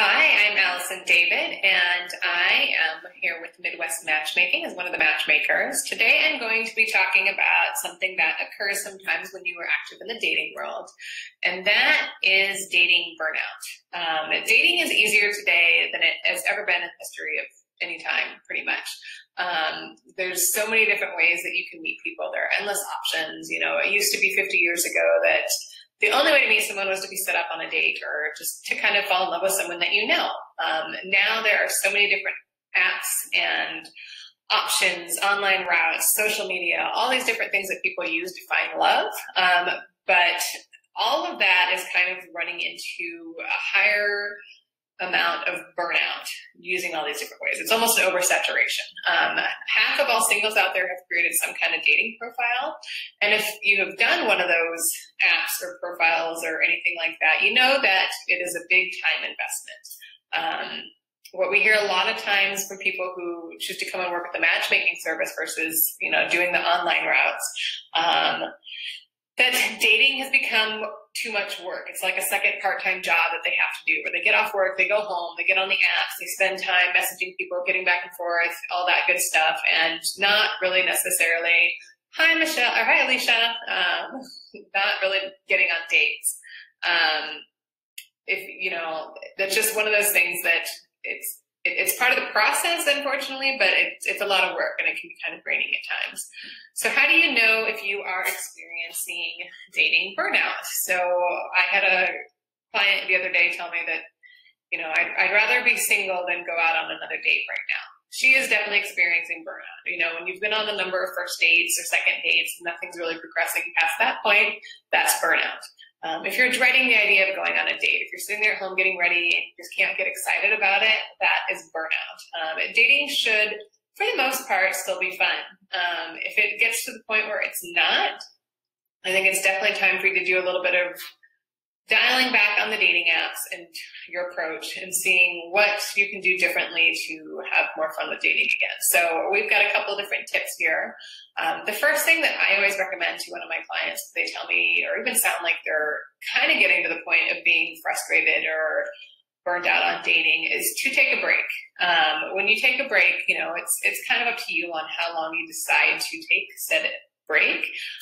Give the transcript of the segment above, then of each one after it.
Hi, I'm Alison David, and I am here with Midwest Matchmaking as one of the matchmakers. Today I'm going to be talking about something that occurs sometimes when you are active in the dating world, and that is dating burnout. Dating is easier today than it has ever been in history of any time, pretty much. There's so many different ways that you can meet people. There are endless options. You know, it used to be 50 years ago that the only way to meet someone was to be set up on a date or just to kind of fall in love with someone that you know. Now there are so many different apps and options, online routes, social media, all these different things that people use to find love. But all of that is kind of running into a higher amount of burnout using all these different ways. It's almost an oversaturation. Half of all singles out there have created some kind of dating profile. And if you have done one of those apps or profiles or anything like that, you know that it is a big time investment. What we hear a lot of times from people who choose to come and work with the matchmaking service versus, you know, doing the online routes, that dating has become too much work. It's like a second part-time job that they have to do, where they get off work, they go home, they get on the apps, they spend time messaging people, getting back and forth, all that good stuff, and not really necessarily, hi Michelle, or hi Alicia, not really getting on dates. If you know, that's just one of those things that it's part of the process, unfortunately, but it's a lot of work and it can be kind of draining at times. So how do you know if you are experiencing dating burnout? So I had a client the other day tell me that, you know, I'd rather be single than go out on another date right now. She is definitely experiencing burnout. You know, when you've been on the number of first dates or second dates, nothing's really progressing past that point, that's burnout. If you're dreading the idea of going on a date, if you're sitting there at home getting ready and you just can't get excited about it, that is burnout. Dating should, for the most part, still be fun. If it gets to the point where it's not, I think it's definitely time for you to do a little bit of dialing back on the dating apps and your approach and seeing what you can do differently to have more fun with dating again. So we've got a couple of different tips here. The first thing that I always recommend to one of my clients, they tell me, or even sound like they're kind of getting to the point of being frustrated or burned out on dating, is to take a break. When you take a break, you know, it's kind of up to you on how long you decide to take said break.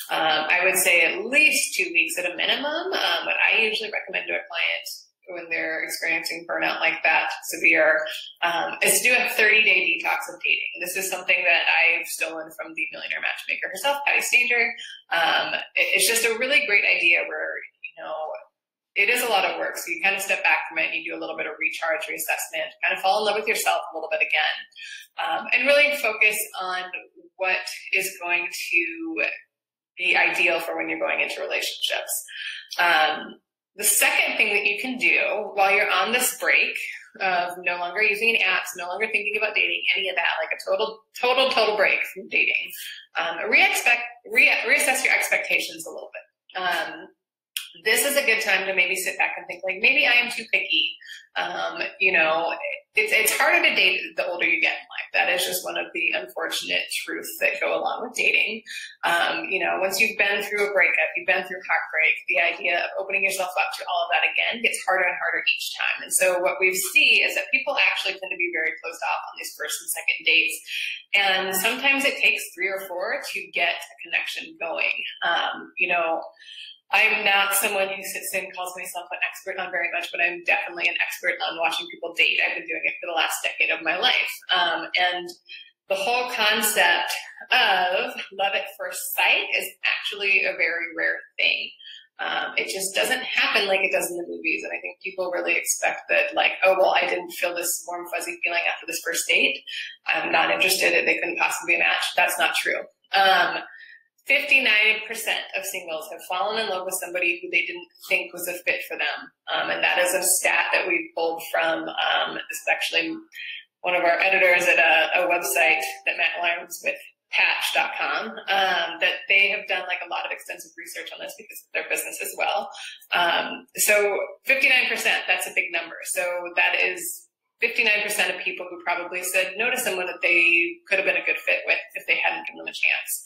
I would say at least 2 weeks at a minimum. What I usually recommend to a client when they're experiencing burnout like that severe is to do a 30-day detox of dating. This is something that I've stolen from the millionaire matchmaker herself, Patty Stanger. It's just a really great idea where, you know, it is a lot of work. So you kind of step back from it and you do a little bit of recharge, reassessment, kind of fall in love with yourself a little bit again, and really focus on what is going to be ideal for when you're going into relationships. The second thing that you can do while you're on this break of no longer using any apps, no longer thinking about dating, any of that, like a total break from dating, reassess your expectations a little bit. This is a good time to maybe sit back and think, like, maybe I am too picky. You know, it's harder to date the older you get in life. That is just one of the unfortunate truths that go along with dating. You know, once you've been through a breakup, you've been through heartbreak, the idea of opening yourself up to all of that again gets harder and harder each time. And so what we see is that people actually tend to be very closed off on these first and second dates. And sometimes it takes 3 or 4 to get a connection going. You know, I'm not someone who sits and calls myself an expert on very much, but I'm definitely an expert on watching people date. I've been doing it for the last decade of my life. And the whole concept of love at first sight is actually a very rare thing. It just doesn't happen like it does in the movies. And I think people really expect that, like, oh, well, I didn't feel this warm, fuzzy feeling after this first date, I'm not interested, they couldn't possibly be a match. That's not true. 59% of singles have fallen in love with somebody who they didn't think was a fit for them. And that is a stat that we pulled from, this is actually one of our editors at a website that Matt aligns with, patch.com, that they have done like a lot of extensive research on this because of their business as well. So 59%, that's a big number. So that is 59% of people who probably said no to someone that they could have been a good fit with if they hadn't given them a chance.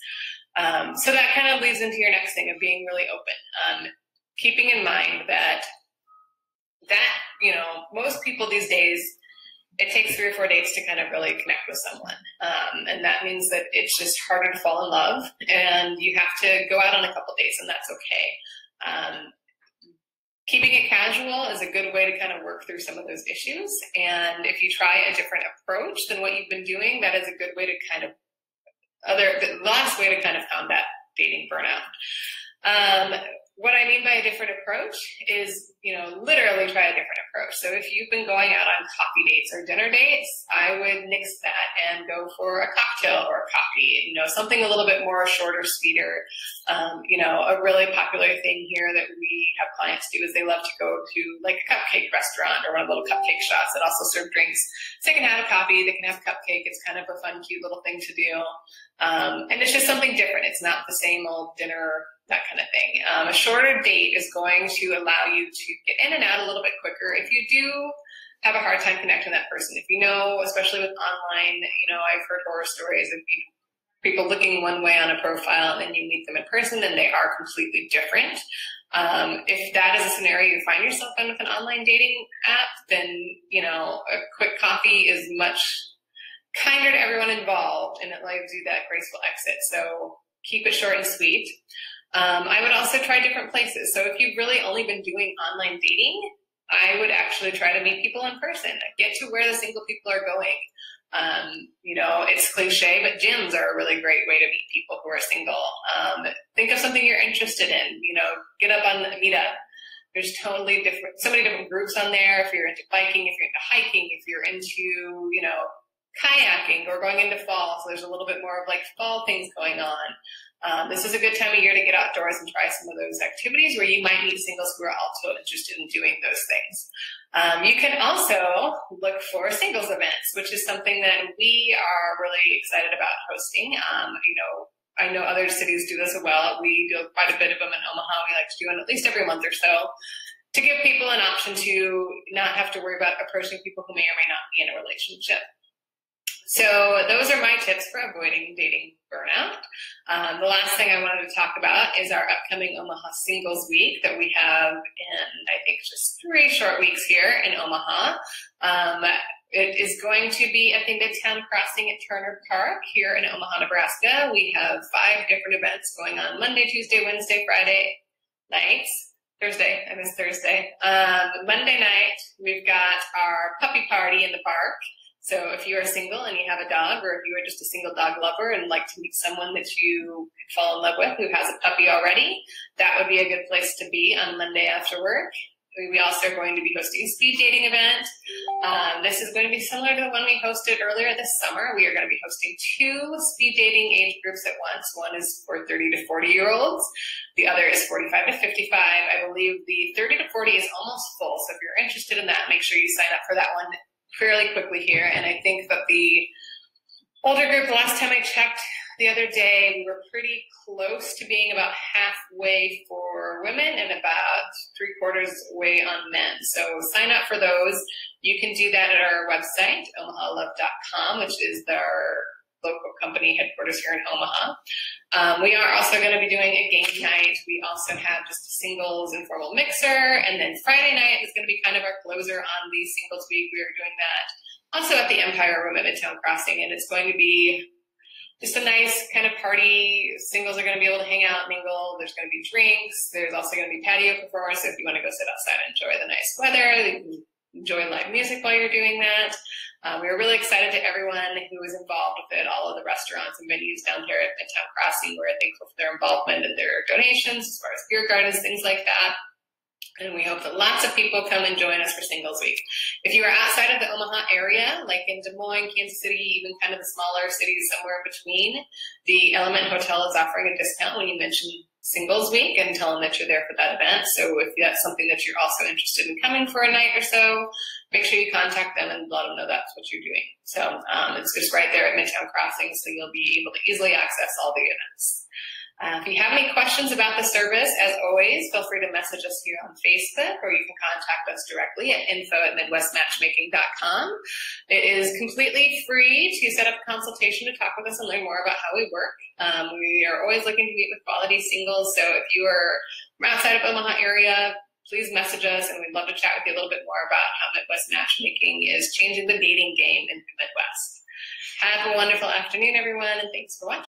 So that kind of leads into your next thing of being really open. Keeping in mind that that, you know, most people these days, it takes 3 or 4 dates to kind of really connect with someone. And that means that it's just harder to fall in love, and you have to go out on a couple dates, and that's okay. Keeping it casual is a good way to kind of work through some of those issues. And if you try a different approach than what you've been doing, that is a good way to kind of the last way to kind of combat dating burnout. What I mean by a different approach is, you know, literally try a different approach. So if you've been going out on coffee dates or dinner dates, I would nix that and go for a cocktail or a coffee, you know, something a little bit more shorter, sweeter. You know, a really popular thing here that we have clients do is they love to go to like a cupcake restaurant or one of the little cupcake shops that also serve drinks. So they can have a coffee, they can have a cupcake. It's kind of a fun, cute little thing to do. And it's just something different. It's not the same old dinner, that kind of thing. A shorter date is going to allow you to get in and out a little bit quicker. If you do have a hard time connecting with that person, if you know, especially with online, you know, I've heard horror stories of people looking one way on a profile and then you meet them in person and they are completely different. If that is a scenario you find yourself in with an online dating app, then, you know, a quick coffee is much kinder to everyone involved, and it allows you that graceful exit. So keep it short and sweet. I would also try different places. So if you've really only been doing online dating, I would actually try to meet people in person. Get to where the single people are going. You know, it's cliche, but gyms are a really great way to meet people who are single. Think of something you're interested in. You know, get up on the meetup. There's so many different groups on there. If you're into biking, if you're into hiking, if you're into, you know, kayaking or going into fall, so there's a little bit more of like fall things going on. This is a good time of year to get outdoors and try some of those activities where you might meet singles who are also interested in doing those things. You can also look for singles events, which is something that we are really excited about hosting. You know, I know other cities do this as well. We do quite a bit of them in Omaha. We like to do them at least every month or so to give people an option to not have to worry about approaching people who may or may not be in a relationship. So those are my tips for avoiding dating burnout. The last thing I wanted to talk about is our upcoming Omaha Singles Week that we have in, I think, just 3 short weeks here in Omaha. It is going to be at the Midtown Crossing at Turner Park here in Omaha, Nebraska. We have 5 different events going on Monday, Tuesday, Wednesday, Friday nights. Thursday, I missed Thursday. Monday night, we've got our puppy party in the park. So if you are single and you have a dog, or if you are just a single dog lover and like to meet someone that you could fall in love with who has a puppy already, that would be a good place to be on Monday after work. We also are going to be hosting a speed dating event. This is going to be similar to the one we hosted earlier this summer. We are going to be hosting 2 speed dating age groups at once. One is for 30 to 40-year-olds. The other is 45 to 55. I believe the 30 to 40 is almost full. So if you're interested in that, make sure you sign up for that one fairly quickly here. And I think that the older group, the last time I checked the other day, we were pretty close to being about halfway for women and about 3/4 way on men. So sign up for those. You can do that at our website, omahalove.com, which is our local company headquarters here in Omaha. We are also going to be doing a game night. We also have just a singles informal mixer. And then Friday night is going to be kind of our closer on the Singles Week. We are doing that also at the Empire Room at Midtown Crossing. And it's going to be just a nice kind of party. Singles are going to be able to hang out, mingle. There's going to be drinks. There's also going to be patio performers. So if you want to go sit outside and enjoy the nice weather, you can enjoy live music while you're doing that. We are really excited to everyone who is involved with it, all of the restaurants and venues down here at Midtown Crossing. We're thankful for their involvement and their donations as far as beer gardens, things like that. And we hope that lots of people come and join us for Singles Week. If you are outside of the Omaha area, like in Des Moines, Kansas City, even kind of the smaller cities somewhere in between, the Element Hotel is offering a discount when you mention Singles Week and tell them that you're there for that event. So if that's something that you're also interested in coming for a night or so, make sure you contact them and let them know that's what you're doing. So it's just right there at Midtown Crossing, so you'll be able to easily access all the events. If you have any questions about the service, as always, feel free to message us here on Facebook, or you can contact us directly at info@midwestmatchmaking.com. It is completely free to set up a consultation to talk with us and learn more about how we work. We are always looking to meet with quality singles, so if you are from outside of Omaha area, please message us, and we'd love to chat with you a little bit more about how Midwest matchmaking is changing the dating game in the Midwest. Have a wonderful afternoon, everyone, and thanks for watching.